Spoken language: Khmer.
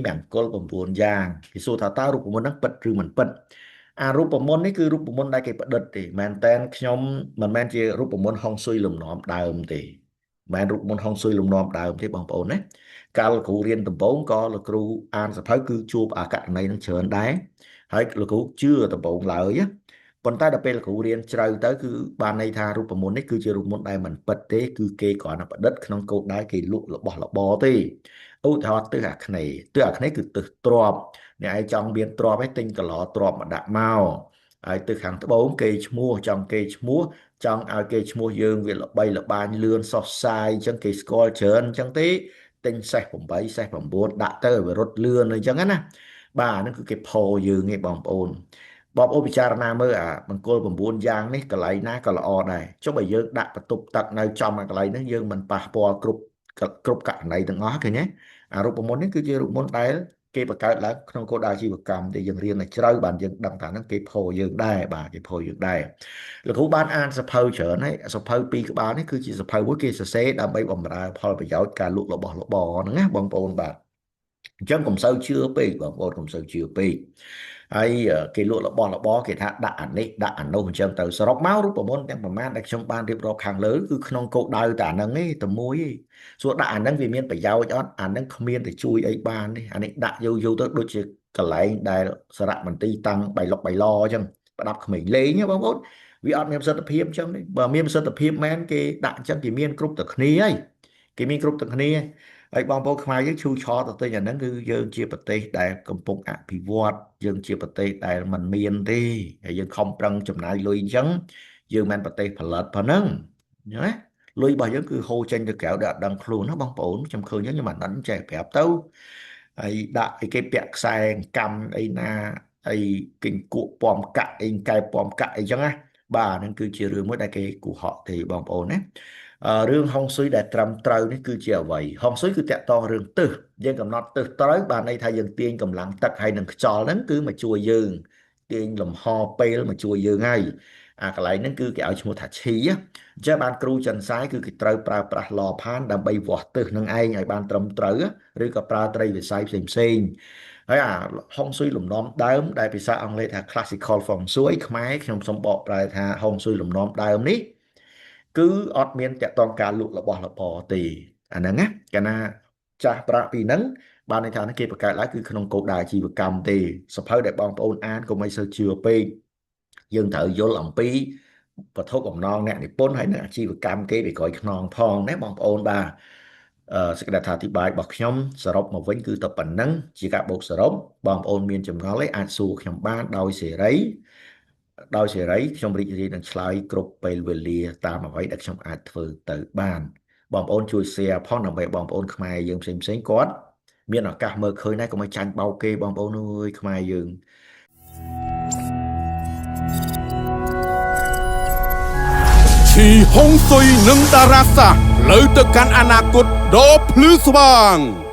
មង្គល9យ៉ាងគេសួរថាតើរូបមន្តហ្នឹងពិតឬមិនពិតអារូបមន្តនេះគឺរូបមន្តដែលគេប្រឌិតទេមែនតែនខ្ញុំមិនមែនជារូបមន្តហុងស៊ុយលំនាំដើមទេមិនមែនរូបមន្តហុងស៊ុយលំនាំដើមទេបងប្អូនណាកាលលោកគ្រូរៀនដំបូងក៏លោកគ្រូអានសភៅគឺជួបអាករណីនឹងច្រើនដែរហើយលោកគ្រូជឿដំបូងឡើយណាប៉ុន្តែដល់ពេលលោកគ្រូរៀនជ្រៅទៅគឺបានន័យថារូបមន្តនេះគឺជារូបមន្តដែលមិនពិតទេគឺគេគ្រាន់តែប្រឌិតក្នុងគោលដៅគេលក់របស់របរទេឧទាហរណ៍ទិសអាគ្នេយ៍ទិសអាគ្នេយ៍គឺទិសទ្របអ្នកឯងចង់មានទ្របឲ្យទិញកឡទ្របមកដាក់មកហើយទិសខាងត្បូងគេឈ្មោះចង់គេឈ្មោះចង់ឲ្យគេឈ្មោះយើងវាល្បីល្បាញលឿនសុសសាយអញ្ចឹងគេស្គាល់ច្រើនអញ្ចឹងទេទិញសេះ8សេះ9ដាក់ទៅឲ្យវារត់លឿនអញ្ចឹងណាបាទហ្នឹងគឺគេផោយើងឯងបងប្អូនពិចារណាមើលអាបង្គោល9យ៉ាងនេះកន្លែងណាក៏ល្អដែរចុះបើយើងដាក់បន្ទប់ទឹកនៅចំកន្លែងហ្នឹងយើងមិនប៉ះពាល់គ្រប់ករណីទាំងអស់ឃើញទេអារូបមន្តនេះគឺជារូបមន្តដែលគេបង្កើតឡើងក្នុងគោលដៅអាជីវកម្មដែលយើងរៀនឲ្យជ្រៅបានយើងដឹងថាហ្នឹងគេផោយើងដែរបាទគេផោយើងដែរលោកគ្រូបានអានសភៅច្រើនហើយសភៅ2ក្បាលនេះគឺជាសភៅមួយគេសរសេរដើម្បីបម្រើផលប្រយោជន៍ការលក់របស់របរហ្នឹងណាបងប្អូនបាទអញ្ចឹងកុំសូវជឿពេកបងប្អូនកុំសូវជឿពេកហើយគេលក់របស់របរគេថាដាក់អានេះដាក់អានោះអញ្ចឹងទៅសរុបមករូបមន្តទាំងប្រមាណដែលខ្ញុំបានរៀបរាប់ខាងលើគឺក្នុងគោលដៅតែអាហ្នឹងឯងតែមួយឯងសួរដាក់អាហ្នឹងវាមានប្រយោជន៍អត់អាហ្នឹងគ្មានទៅជួយអីបានទេអានេះដាក់យូរទៅដូចជាកន្លែងដែលសារៈមន្ទីរតាំងបៃលុកបៃឡអញ្ចឹងប្រដាប់ក្មេងលេងបងប្អូនវាអត់មានប្រសិទ្ធភាពអញ្ចឹងទេបើមានប្រសិទ្ធភាពមែនគេដាក់អញ្ចឹងគេមានគ្រប់តែគ្នាហើយគេមានគ្រប់តែគ្នាហើយបងប្អូនខ្មែរយើងឈូឆរទៅទិញអាហ្នឹងគឺយើងជាប្រទេសដែលកំពុងអភិវឌ្ឍយើងជាប្រទេសដែលមិនមានទេហើយយើងខំប្រឹងចំណាយលុយអញ្ចឹងយើងមិនប្រទេសផលិតប៉ុណ្ណឹងណាលុយរបស់យើងគឺហូរចេញទៅក្រៅដែលអត់ដឹងខ្លួនណាបងប្អូនខ្ញុំឃើញខ្ញុំមិនដឹងចេះប្រាប់ទៅហើយដាក់ឲ្យគេពាក់ខ្សែកម្មអីណាអីគិញគក់ពំកាក់អីកែពំកាក់អីចឹងណាបាទហ្នឹងគឺជារឿងមួយដែលគេគូហកទេបងប្អូនណារឿងហុងស៊ុយដែលត្រឹមត្រូវនេះគឺជាអ្វីហុងស៊ុយគឺតាក់ទងរឿងទិសយើងកំណត់ទិសត្រូវបានន័យថាយើងទាញកម្លាំងទឹកហើយនឹងខ្យល់ហ្នឹងគឺមកជួយយើងទាញលំហពេលមកជួយយើងហើយអាកន្លែងហ្នឹងគឺគេឲ្យឈ្មោះថាឈីអញ្ចឹងបានគ្រូចិនសាយគឺគេត្រូវប្រើប្រាស់ឡផានដើម្បីវាស់ទិសនឹងឯងឲ្យបានត្រឹមត្រូវឬក៏ប្រើត្រីវិស័យផ្សេងហើយអាហុងស៊ុយលំនាំដើមដែលភាសាអង់គ្លេសថា classical feng shui ខ្មែរខ្ញុំសូមបកប្រែថាហុងស៊ុយលំនាំដើមនេះគឺអត់មានតកតងការលក់របស់របរទេអាហ្នឹងណាកាលណាចាស់ប្រាក់ពីហ្នឹងបានន័យថាគេបង្កើតឡើងគឺក្នុងគោលដៅអាជីវកម្មទេសភៅដែលបងប្អូនអានកុំឲ្យសូវជឿពេកយើងត្រូវយល់អំពីវត្ថុបំណងអ្នកនិពន្ធហើយនឹងអាជីវកម្មគេពីក្រោយខ្នងផងណាបងប្អូនបាទសេចក្តីអធិប្បាយរបស់ខ្ញុំសរុបមកវិញគឺតែប៉ុណ្្នឹងជាការបូកសរុបបងប្អូនមានចម្ងល់អីអាចសួរខ្ញុំបានដោយសេរីខ្ញុំរីករាយនឹងឆ្លើយគ្រប់ពេលវេលាតាមអ្វីដែលខ្ញុំអាចធ្វើទៅបានបងប្អូនជួយ share ផងដើម្បីបងប្អូនខ្មែរយើងផ្សេងគាត់មានឱកាសមើលឃើញដែរកុំឲ្យចាញ់បោកគេបងប្អូនអើយខ្មែរយើងឈីហុងស៊ុយនិងតារាសាស្ត្រលើទៅកាន់អនាគតដ៏ភ្លឺស្វាង